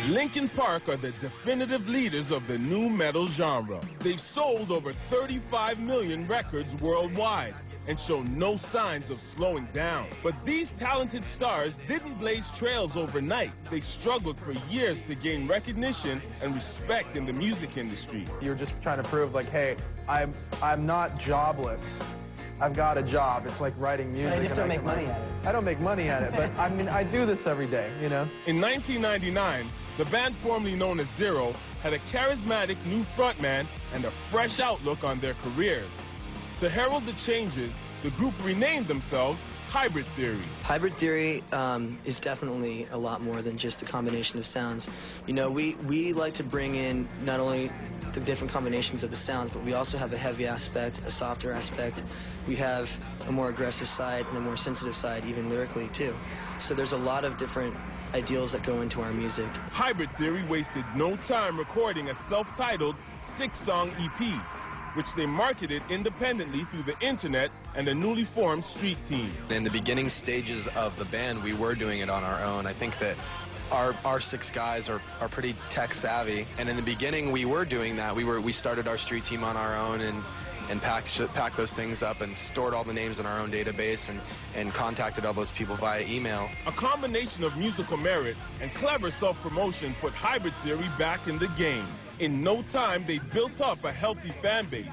Linkin Park are the definitive leaders of the nu metal genre. They've sold over 35 million records worldwide and show no signs of slowing down. But these talented stars didn't blaze trails overnight. They struggled for years to gain recognition and respect in the music industry. You're just trying to prove, like, hey, I'm not jobless. I've got a job. It's like writing music. I just don't make money at it. I don't make money at it, but I mean, I do this every day, you know? In 1999, the band formerly known as Zero had a charismatic new frontman and a fresh outlook on their careers. To herald the changes, the group renamed themselves Hybrid Theory. Hybrid Theory is definitely a lot more than just a combination of sounds. You know, we like to bring in not only the different combinations of the sounds, but we also have a heavy aspect, a softer aspect. We have a more aggressive side and a more sensitive side, even lyrically, too. So there's a lot of different ideals that go into our music. Hybrid Theory wasted no time recording a self-titled 6-song EP, which they marketed independently through the internet and a newly formed street team. In the beginning stages of the band, we were doing it on our own. I think that our 6 guys are pretty tech savvy, and in the beginning we were doing that. We started our street team on our own and packed those things up and stored all the names in our own database and contacted all those people via email. A combination of musical merit and clever self-promotion put Hybrid Theory back in the game. In no time, they built up a healthy fan base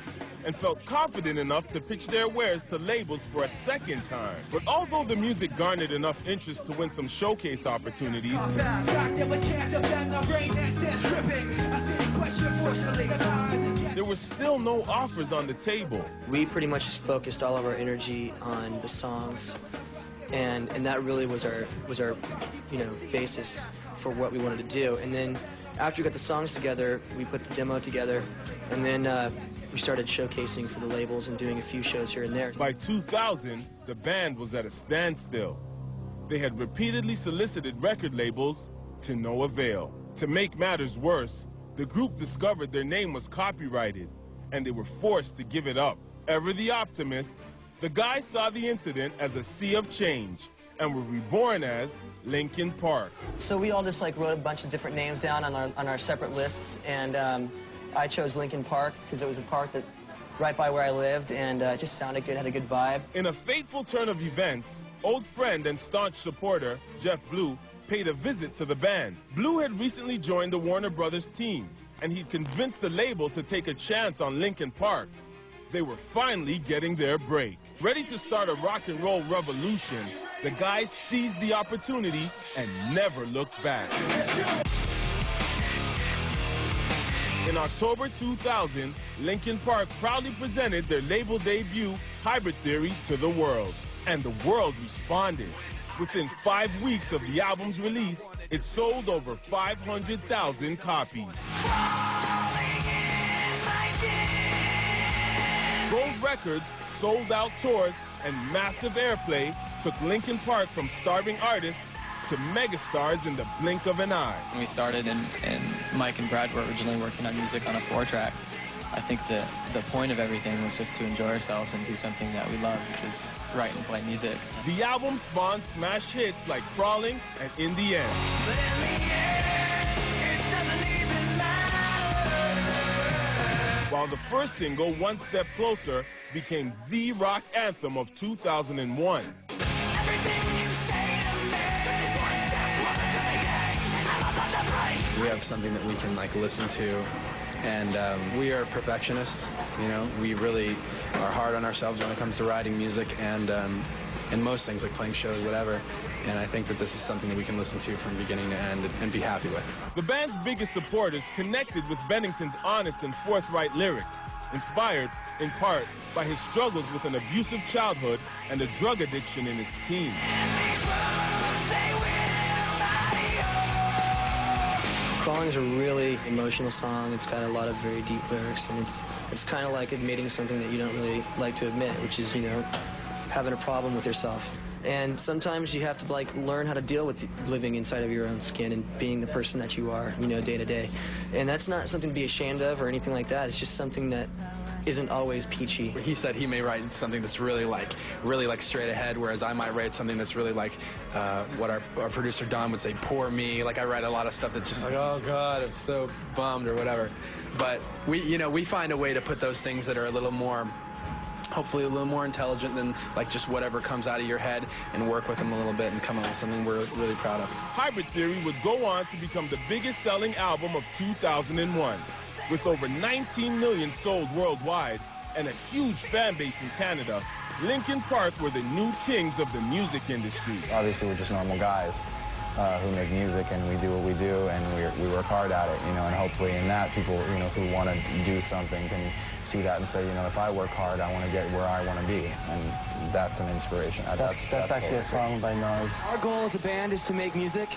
and felt confident enough to pitch their wares to labels for a second time. But although the music garnered enough interest to win some showcase opportunities, there were still no offers on the table. We pretty much just focused all of our energy on the songs, and that really was our basis for what we wanted to do. And then after we got the songs together, we put the demo together, and then we started showcasing for the labels and doing a few shows here and there. By 2000, the band was at a standstill. They had repeatedly solicited record labels to no avail. To make matters worse, the group discovered their name was copyrighted, and they were forced to give it up. Ever the optimists, the guys saw the incident as a sea of change and were reborn as Linkin Park. So we all just wrote a bunch of different names down on our separate lists, and I chose Linkin Park because it was a park that right by where I lived, and it just sounded good, had a good vibe. In a fateful turn of events, old friend and staunch supporter Jeff Blue paid a visit to the band. Blue had recently joined the Warner Brothers team, and he'd convinced the label to take a chance on Linkin Park. They were finally getting their break. Ready to start a rock and roll revolution, the guys seized the opportunity and never looked back. In October 2000, Linkin Park proudly presented their label debut, Hybrid Theory, to the world. And the world responded. Within 5 weeks of the album's release, it sold over 500,000 copies. Gold records, sold-out tours, and massive airplay took Linkin Park from starving artists to megastars in the blink of an eye. When we started and Mike and Brad were originally working on music on a 4-track, I think that the point of everything was just to enjoy ourselves and do something that we love, which is write and play music. The album spawned smash hits like Crawling and In the End. But in the end, it doesn't even matter. While the first single, One Step Closer, became the rock anthem of 2001. We have something that we can listen to, and we are perfectionists. You know, we really are hard on ourselves when it comes to writing music and most things like playing shows, whatever. And I think that this is something that we can listen to from beginning to end and be happy with. The band's biggest supporters connected with Bennington's honest and forthright lyrics, inspired in part by his struggles with an abusive childhood and a drug addiction in his teens. Crawling is a really emotional song. It's got a lot of very deep lyrics, and it's kind of like admitting something that you don't really like to admit, which is, having a problem with yourself. And sometimes you have to like learn how to deal with living inside of your own skin and being the person that you are, you know, day to day. And that's not something to be ashamed of or anything like that. It's just something that isn't always peachy. He said he may write something that's really like straight ahead, whereas I might write something that's really like what our producer Don would say, poor me. Like I write a lot of stuff that's just like, oh God, I'm so bummed or whatever. But we find a way to put those things that are a little more, hopefully a little more intelligent than like just whatever comes out of your head, and work with them a little bit and come up with something we're really proud of. Hybrid Theory would go on to become the biggest selling album of 2001. With over 19 million sold worldwide and a huge fan base in Canada, Linkin Park were the new kings of the music industry. Obviously, we're just normal guys who make music, and we do what we do, and we work hard at it, you know, and hopefully in that people, you know, who want to do something can see that and say, you know, if I work hard, I want to get where I want to be, and that's an inspiration. That's actually a song by Nas. Our goal as a band is to make music.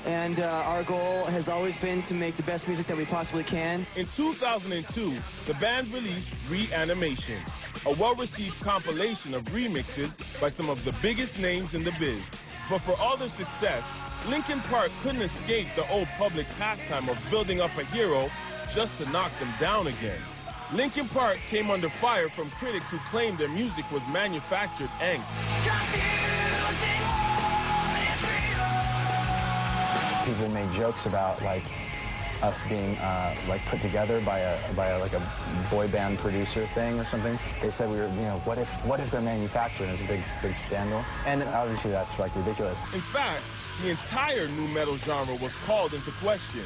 And our goal has always been to make the best music that we possibly can. In 2002, the band released Reanimation, a well-received compilation of remixes by some of the biggest names in the biz. But for all their success, Linkin Park couldn't escape the old public pastime of building up a hero just to knock them down again. Linkin Park came under fire from critics who claimed their music was manufactured angst. People made jokes about like us being like put together by a boy band producer thing or something. They said we were, you know, what if they're manufactured? It's a big scandal, and obviously that's like ridiculous. In fact, the entire nu metal genre was called into question,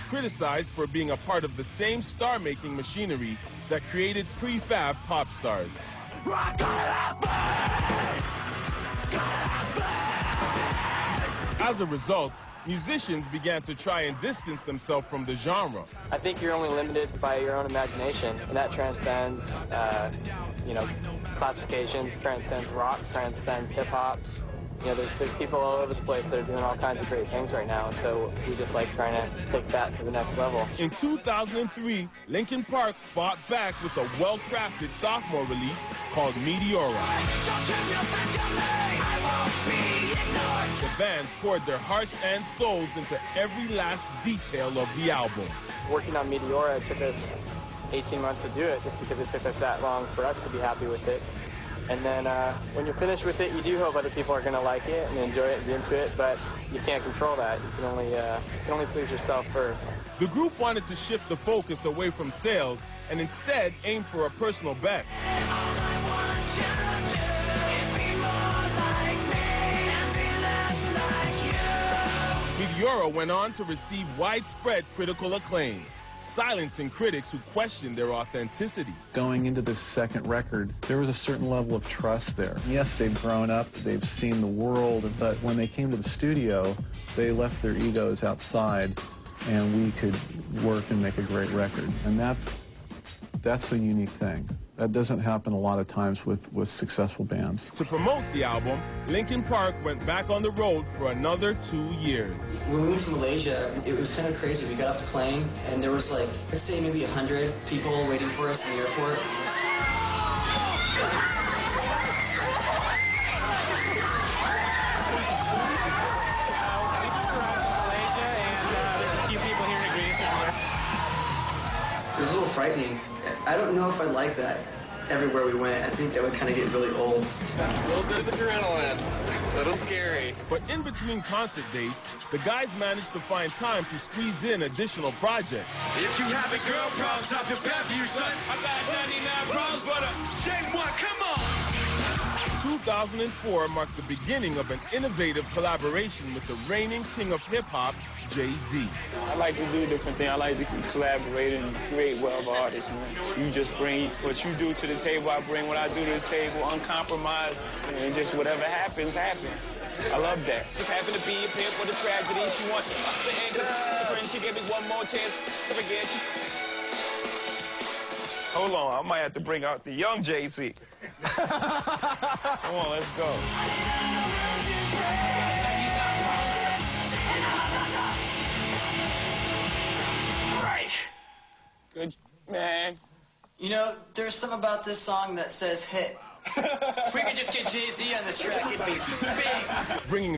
criticized for being a part of the same star-making machinery that created prefab pop stars. As a result, musicians began to try and distance themselves from the genre. I think you're only limited by your own imagination, and that transcends, you know, classifications, transcends rock, transcends hip-hop. You know, there's people all over the place that are doing all kinds of great things right now, so we just like trying to take that to the next level. In 2003, Linkin Park fought back with a well-crafted sophomore release called Meteora. The band poured their hearts and souls into every last detail of the album. Working on Meteora, it took us 18 months to do it, just because it took us that long for us to be happy with it. And then when you're finished with it, you do hope other people are going to like it and enjoy it and be into it, but you can't control that. You can only please yourself first. The group wanted to shift the focus away from sales and instead aim for a personal best. Meteora went on to receive widespread critical acclaim, silencing critics who questioned their authenticity. Going into this second record, there was a certain level of trust there. Yes, they've grown up, they've seen the world, but when they came to the studio, they left their egos outside, and we could work and make a great record. And that's a unique thing. That doesn't happen a lot of times with successful bands. To promote the album, Linkin Park went back on the road for another 2 years. When we went to Malaysia, it was kind of crazy. We got off the plane, and there was like, let's say maybe 100 people waiting for us in the airport. We just arrived in Malaysia, and there's a few people here to greet us everywhere. It was a little frightening. I don't know if I'd like that everywhere we went. I think that would kind of get really old. A little bit of adrenaline, a little scary. But in between concert dates, the guys managed to find time to squeeze in additional projects. If you have a girl problems, I feel bad for you, son. I got 99 problems, but shame one, come on. 2004 marked the beginning of an innovative collaboration with the reigning king of hip-hop, Jay-Z. I like to do different things. I like to collaborate and create well of artists, man. You just bring what you do to the table, I bring what I do to the table, uncompromised, and just whatever happens, happens. I love that. Just happen to be a pimp with a tragedy. She wants us to end up. Friend, she gave me one more chance to forget you. Hold on, I might have to bring out the young Jay-Z. Come on, let's go. Right. Good, man. You know, there's something about this song that says hit. If we could just get Jay-Z on this track, it'd be big. Bringing